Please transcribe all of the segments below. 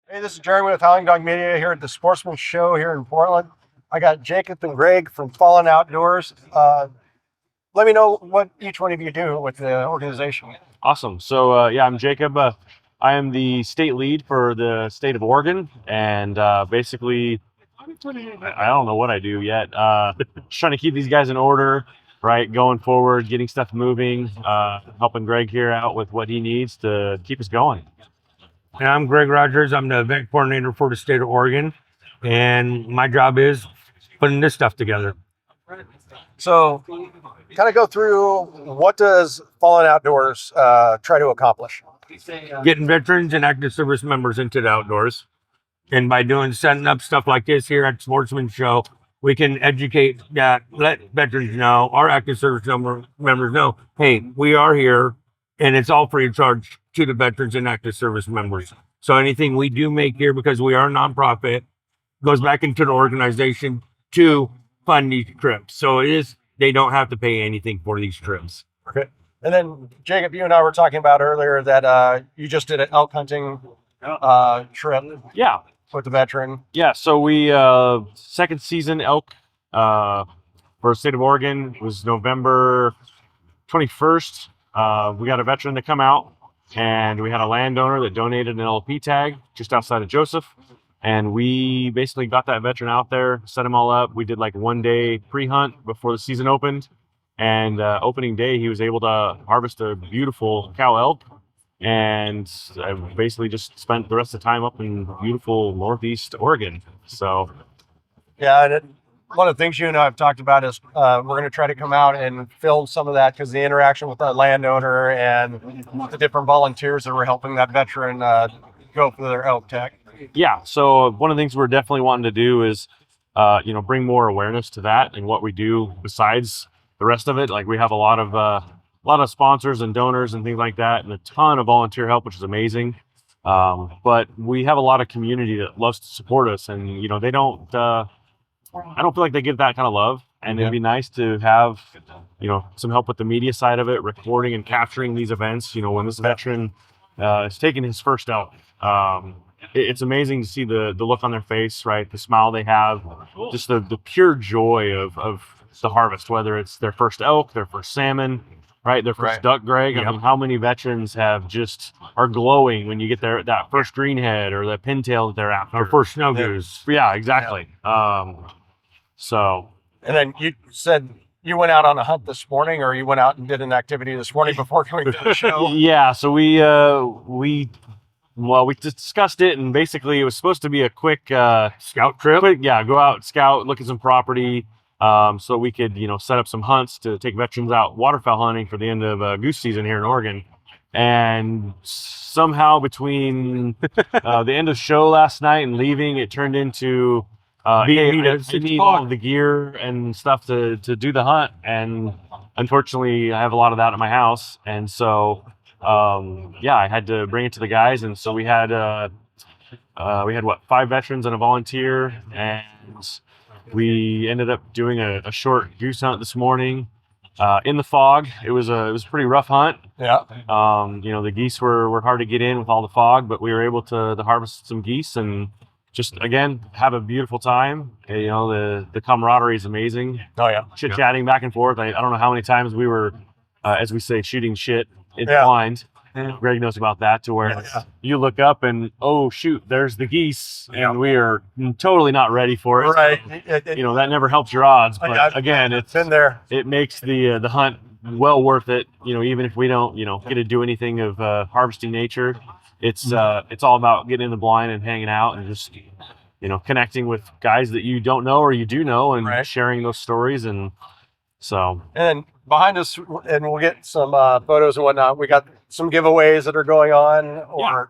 Hey, this is Jeremy with Howling Dog Media here at the Sportsman Show here in Portland. I got Jacob and Greg from Fallen Outdoors. Let me know what each one of you do with the organization. Awesome. So, I'm Jacob. I am the state lead for the state of Oregon, and basically, I don't know what I do yet. Just trying to keep these guys in order, right? Going forward, getting stuff moving, helping Greg here out with what he needs to keep us going. And I'm Greg Rogers. I'm the event coordinator for the state of Oregon. And my job is putting this stuff together. So, kind of go through what does Fallen Outdoors try to accomplish? Getting veterans and active service members into the outdoors. And by setting up stuff like this here at Sportsman Show, we can educate let veterans know, our active service members know, hey, we are here and it's all free of charge to the veterans and active service members. So anything we do make here, because we are a nonprofit, goes back into the organization to fund these trips. So they don't have to pay anything for these trips. Okay. And then, Jacob, you and I were talking about earlier that you just did an elk hunting trip. Yeah. With the veteran. Yeah. So we second season elk for the state of Oregon was November 21st. We got a veteran to come out, and we had a landowner that donated an LP tag just outside of Joseph. And we basically got that veteran out there, set him all up. We did like 1 day pre-hunt before the season opened. And opening day, he was able to harvest a beautiful cow elk. And I basically just spent the rest of the time up in beautiful Northeast Oregon. So, yeah, and one of the things you and I have talked about is we're going to try to come out and film some of that because the interaction with the landowner and the different volunteers that were helping that veteran go for their elk tag. Yeah, so one of the things we're definitely wanting to do is, bring more awareness to that and what we do besides the rest of it. Like we have a lot of sponsors and donors and things like that, and a ton of volunteer help, which is amazing. But we have a lot of community that loves to support us, and they don't. I don't feel like they give that kind of love, and it'd be nice to have, some help with the media side of it, recording and capturing these events. When this veteran is taking his first elk. It's amazing to see the look on their face, right? The smile they have, just the pure joy of the harvest, whether it's their first elk, their first salmon, right? Their first duck, Greg. I mean, how many veterans are glowing when you get that first greenhead or the pintail that they're after? Our first snow goose. Yeah, exactly. And then you said you went out on a hunt this morning, or you went out and did an activity this morning before coming to the show? Yeah, so we discussed it, and basically it was supposed to be a quick scout trip. Go out, scout, look at some property, so we could, set up some hunts to take veterans out waterfowl hunting for the end of goose season here in Oregon. And somehow between the end of show last night and leaving, it turned into I need all of the gear and stuff to do the hunt. And unfortunately, I have a lot of that at my house, and so I had to bring it to the guys. And so we had 5 veterans and a volunteer, and we ended up doing a short goose hunt this morning in the fog. It was a pretty rough hunt. Yeah. The geese were hard to get in with all the fog, but we were able to harvest some geese and just, again, have a beautiful time. The camaraderie is amazing. Oh, yeah. Chit-chatting back and forth. I don't know how many times we were, as we say, shooting shit in blind. Greg knows about that, to where you look up and, oh, shoot, there's the geese. And we are totally not ready for it. Right. So, that never helps your odds. But, again, it's been there. It makes the hunt well worth it, even if we don't, get to do anything of harvesting nature. It's all about getting in the blind and hanging out and just, connecting with guys that you don't know or you do know, and sharing those stories. And so. And behind us, and we'll get some photos and whatnot, we got some giveaways that are going on.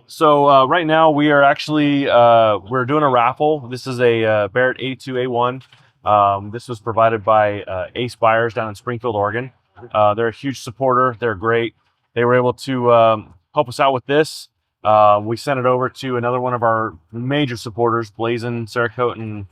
So right now we are actually we're doing a raffle. This is a Barrett 82A1. This was provided by Ace Buyers down in Springfield, Oregon. They're a huge supporter. They're great. They were able to help us out with this. We sent it over to another one of our major supporters, Blazin Cerakote and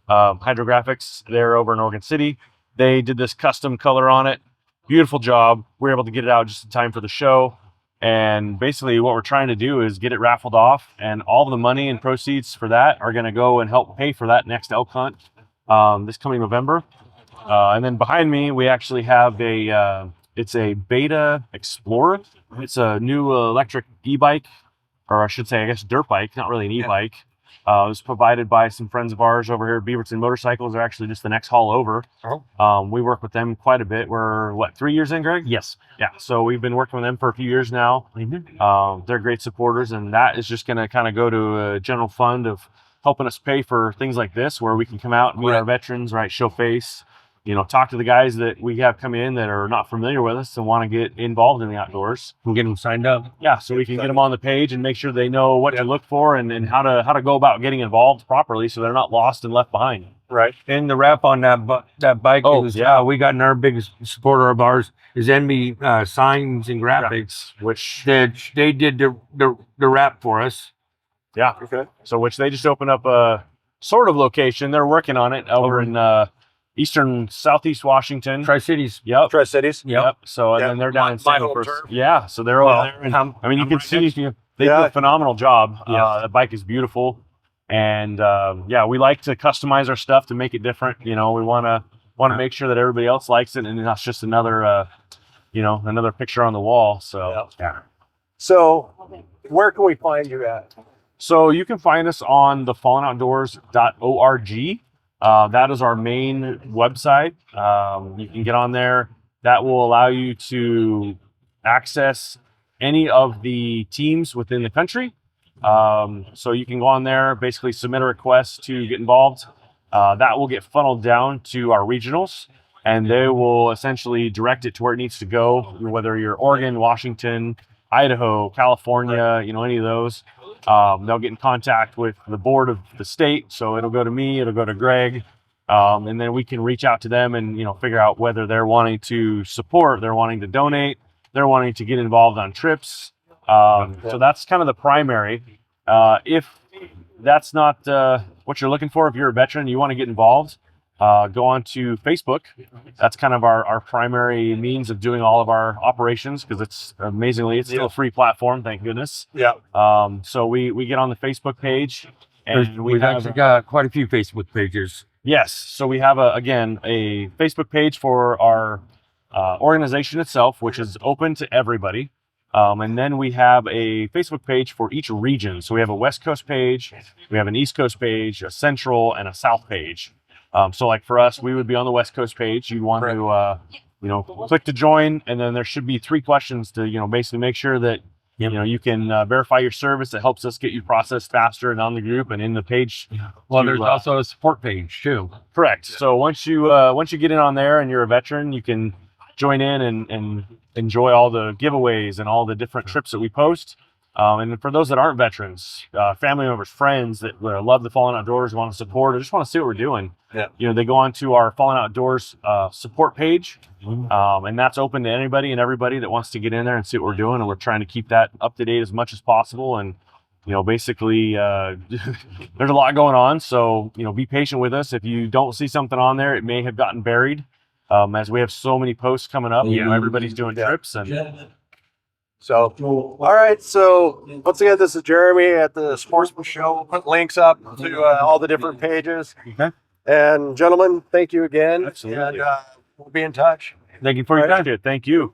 Hydrographics. They're over in Oregon City. They did this custom color on it. Beautiful job. We were able to get it out just in time for the show. And basically what we're trying to do is get it raffled off, and all the money and proceeds for that are going to go and help pay for that next elk hunt this coming November. And then behind me, we actually have it's a Beta Explorer. It's a new electric e-bike, or I should say, I guess, dirt bike, not really an e-bike. It was provided by some friends of ours over here at Beaverton Motorcycles. They're actually just the next haul over. We work with them quite a bit. We're, what, 3 years in, Greg? Yes. Yeah, so we've been working with them for a few years now. They're great supporters, and that is just going to kind of go to a general fund of helping us pay for things like this, where we can come out and meet our veterans, right, show face, talk to the guys that we have come in that are not familiar with us and want to get involved in the outdoors. And get them signed up. Yeah, so we can get them on the page and make sure they know what to look for and how to go about getting involved properly, so they're not lost and left behind. Right. And the wrap on that bike is we got our biggest supporter of ours is NB Signs and Graphics, which they did the wrap for us. Yeah. Okay. So which they just opened up a sort of location. They're working on it over in southeast Washington. Tri-Cities. Yep. Tri-Cities. Yep. So and then they're down in my St. home Louis. turf. Yeah. So they're over there. And, I mean, you can see they do a phenomenal job. The bike is beautiful, and we like to customize our stuff to make it different. We want to make sure that everybody else likes it, and that's just another another picture on the wall. So So where can we find you at? So you can find us on the fallenoutdoors.org. That is our main website. You can get on there. That will allow you to access any of the teams within the country. So you can go on there, basically submit a request to get involved. That will get funneled down to our regionals, and they will essentially direct it to where it needs to go, whether you're Oregon, Washington, Idaho, California, any of those. They'll get in contact with the board of the state. So it'll go to me, it'll go to Greg. And then we can reach out to them and, figure out whether they're wanting to support, they're wanting to donate, they're wanting to get involved on trips. So that's kind of the primary. If that's not what you're looking for, if you're a veteran, you want to get involved, go on to Facebook. That's kind of our primary means of doing all of our operations, because it's still a free platform, thank goodness. So we get on the Facebook page, and we've actually got quite a few Facebook pages. Yes, so we have a Facebook page for our organization itself, which is open to everybody. And then we have a Facebook page for each region. So we have a West Coast page, we have an East Coast page, a Central, and a South page. So like for us, we would be on the West Coast page. You'd want to, click to join, and then there should be 3 questions to, basically make sure that, you can verify your service. It helps us get you processed faster and on the group and in the page. Well, there's also a support page too. Correct. So once you get in on there and you're a veteran, you can join in and enjoy all the giveaways and all the different trips that we post. And for those that aren't veterans, family members, friends that love the Fallen Outdoors, want to support, or just want to see what we're doing, they go on to our Fallen Outdoors support page, and that's open to anybody and everybody that wants to get in there and see what we're doing. And we're trying to keep that up to date as much as possible. And basically, there's a lot going on, so be patient with us. If you don't see something on there, it may have gotten buried, as we have so many posts coming up. Everybody's doing trips and. So, all right. So once again, this is Jeremy at the Sportsman Show. We'll put links up to all the different pages. Okay. And gentlemen, thank you again. Absolutely. And we'll be in touch. Thank you for your time. Thank you.